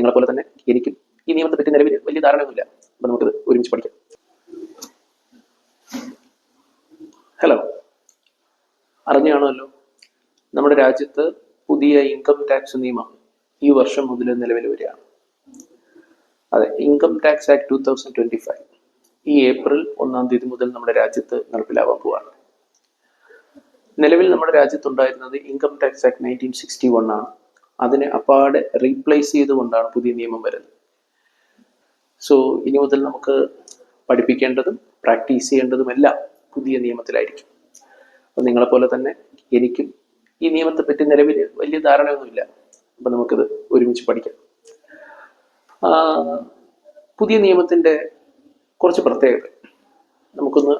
നിങ്ങളെ പോലെ തന്നെ എനിക്കും ഈ നിയമത്തെ പറ്റി നിലവിൽ വലിയ ധാരണയൊന്നുമില്ല. അപ്പൊ നമുക്കിത് ഒരുമിച്ച് പഠിക്കാം. ഹലോ, അറിഞ്ഞാണല്ലോ നമ്മുടെ രാജ്യത്ത് പുതിയ ഇൻകം ടാക്സ് നിയമം ഈ വർഷം മുതൽ നിലവിൽ വരികയാണ്. അതെ, ഇൻകം ടാക്സ് ആക്ട് 2025 ഈ ഏപ്രിൽ 1-ാം തീയതി മുതൽ നമ്മുടെ രാജ്യത്ത് നടപ്പിലാവാൻ പോവാണ്. നിലവിൽ നമ്മുടെ രാജ്യത്തുണ്ടായിരുന്നത് ഇൻകം ടാക്സ് ആക്ട് 1961 ആണ്. അതിനെ അപ്പാടെ റീപ്ലേസ് ചെയ്തുകൊണ്ടാണ് പുതിയ നിയമം വരുന്നത്. സോ ഇനി മുതൽ നമുക്ക് പഠിപ്പിക്കേണ്ടതും പ്രാക്ടീസ് ചെയ്യേണ്ടതുമെല്ലാം പുതിയ നിയമത്തിലായിരിക്കും. അപ്പം നിങ്ങളെപ്പോലെ തന്നെ എനിക്കും ഈ നിയമത്തെ പറ്റി നിലവിൽ വലിയ ധാരണയൊന്നുമില്ല. അപ്പം നമുക്കിത് ഒരുമിച്ച് പഠിക്കാം. പുതിയ നിയമത്തിൻ്റെ കുറച്ച് പ്രത്യേകത നമുക്കൊന്ന്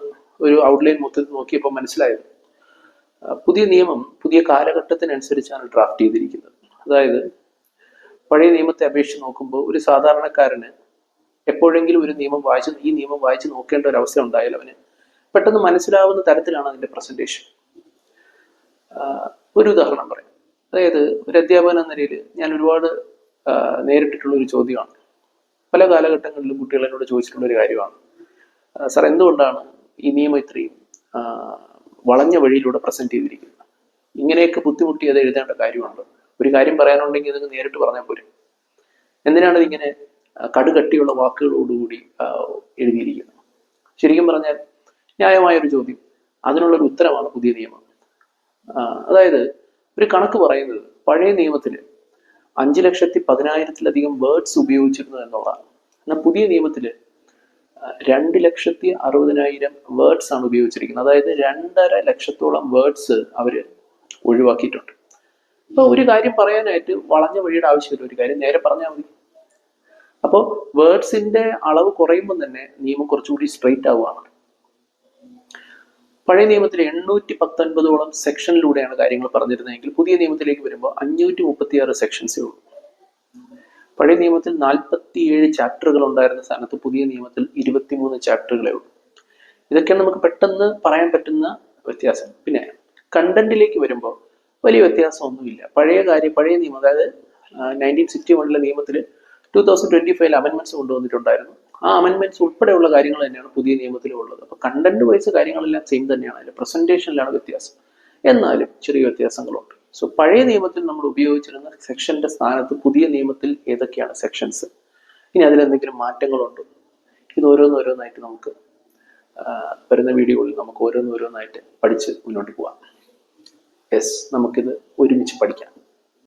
ഒരു ഔട്ട്ലൈൻ മൊത്തത്തിൽ നോക്കിയപ്പോൾ മനസ്സിലായത്, പുതിയ നിയമം പുതിയ കാലഘട്ടത്തിനനുസരിച്ചാണ് ഡ്രാഫ്റ്റ് ചെയ്തിരിക്കുന്നത്. അതായത് പഴയ നിയമത്തെ അപേക്ഷിച്ച് നോക്കുമ്പോൾ ഒരു സാധാരണക്കാരന് എപ്പോഴെങ്കിലും ഒരു നിയമം വായിച്ച് നോക്കേണ്ട ഒരു അവസ്ഥ ഉണ്ടായാലും അവന് പെട്ടെന്ന് മനസ്സിലാവുന്ന തരത്തിലാണ് അതിൻ്റെ പ്രസന്റേഷൻ. ഒരു ഉദാഹരണം പറയാം. അതായത് ഒരു അധ്യാപകൻ എന്ന നിലയിൽ ഞാൻ ഒരുപാട് നേരിട്ടിട്ടുള്ള ഒരു ചോദ്യമാണ്. പല കാലഘട്ടങ്ങളിലും കുട്ടികൾ എന്നോട് ചോദിച്ചിട്ടുള്ള ഒരു കാര്യമാണ്, സാർ എന്തുകൊണ്ടാണ് ഈ നിയമം ഇത്രയും വളഞ്ഞ വഴിയിലൂടെ പ്രസന്റ് ചെയ്തിരിക്കുന്നത്? ഇങ്ങനെയൊക്കെ ബുദ്ധിമുട്ടി അത് എഴുതേണ്ട കാര്യമുണ്ട്. ഒരു കാര്യം പറയാനുണ്ടെങ്കിൽ അത് നേരിട്ട് പറഞ്ഞാൽ പോലും എന്തിനാണ് ഇതിങ്ങനെ കടുകട്ടിയുള്ള വാക്കുകളോടുകൂടി എഴുതിയിരിക്കുന്നത്? ശരിക്കും പറഞ്ഞാൽ ന്യായമായൊരു ചോദ്യം, അതിനുള്ളൊരു ഉത്തരമാണ് പുതിയ നിയമം. അതായത് ഒരു കണക്ക് പറയുന്നത് പഴയ നിയമത്തിൽ 5,10,000-ലധികം വേർഡ്സ് ഉപയോഗിച്ചിരുന്നു എന്നുള്ളതാണ്. എന്നാൽ പുതിയ നിയമത്തിൽ 2,60,000 വേർഡ്സ് ആണ് ഉപയോഗിച്ചിരിക്കുന്നത്. അതായത് 2.5 ലക്ഷത്തോളം വേർഡ്സ് അവർ ഒഴിവാക്കിയിട്ടുണ്ട്. അപ്പോൾ ഒരു കാര്യം പറയാനായിട്ട് വളഞ്ഞ വഴിയുടെ ആവശ്യമില്ല, ഒരു കാര്യം നേരെ പറഞ്ഞാൽ മതി. അപ്പോൾ വേർഡ്സിന്റെ അളവ് കുറയുമ്പോൾ തന്നെ നിയമം കുറച്ചുകൂടി സ്ട്രെയിറ്റ് ആവുകയാണ്. പഴയ നിയമത്തിൽ 819ഓളം സെക്ഷനിലൂടെയാണ് കാര്യങ്ങൾ പറഞ്ഞിരുന്നതെങ്കിൽ പുതിയ നിയമത്തിലേക്ക് വരുമ്പോൾ 536 സെക്ഷൻസേ ഉള്ളൂ. പഴയ നിയമത്തിൽ 47 ചാപ്റ്ററുകൾ ഉണ്ടായിരുന്ന സ്ഥാനത്ത് പുതിയ നിയമത്തിൽ 23 ചാപ്റ്ററുകളേ ഉള്ളൂ. ഇതൊക്കെയാണ് നമുക്ക് പെട്ടെന്ന് പറയാൻ പറ്റുന്ന വ്യത്യാസം. പിന്നെ കണ്ടന്റിലേക്ക് വരുമ്പോൾ വലിയ വ്യത്യാസമൊന്നുമില്ല. പഴയ നിയമം, അതായത് 1961 നിയമത്തിൽ 2025 അമെൻമെന്റ്സ് കൊണ്ടുവന്നിട്ടുണ്ടായിരുന്നു. ആ അമെൻമെന്റ്സ് ഉൾപ്പെടെയുള്ള കാര്യങ്ങൾ തന്നെയാണ് പുതിയ നിയമത്തിലും ഉള്ളത്. അപ്പോൾ കണ്ടന്റ് വൈസ് കാര്യങ്ങളെല്ലാം സെയിം തന്നെയാണ്, അതിന്റെ പ്രസന്റേഷനിലാണ് വ്യത്യാസം. എന്നാലും ചെറിയ വ്യത്യാസങ്ങളുണ്ട്. സോ പഴയ നിയമത്തിൽ നമ്മൾ ഉപയോഗിച്ചിരുന്ന സെക്ഷന്റെ സ്ഥാനത്ത് പുതിയ നിയമത്തിൽ ഏതൊക്കെയാണ് സെക്ഷൻസ്, ഇനി അതിലെന്തെങ്കിലും മാറ്റങ്ങളുണ്ടോ, ഇത് ഓരോന്നോരോന്നായിട്ട് നമുക്ക് വരുന്ന വീഡിയോകളിൽ നമുക്ക് ഓരോന്നോരോന്നായിട്ട് പഠിച്ച് മുന്നോട്ട് പോകാം. യെസ്, നമുക്കിത് ഒരുമിച്ച് പഠിക്കാം.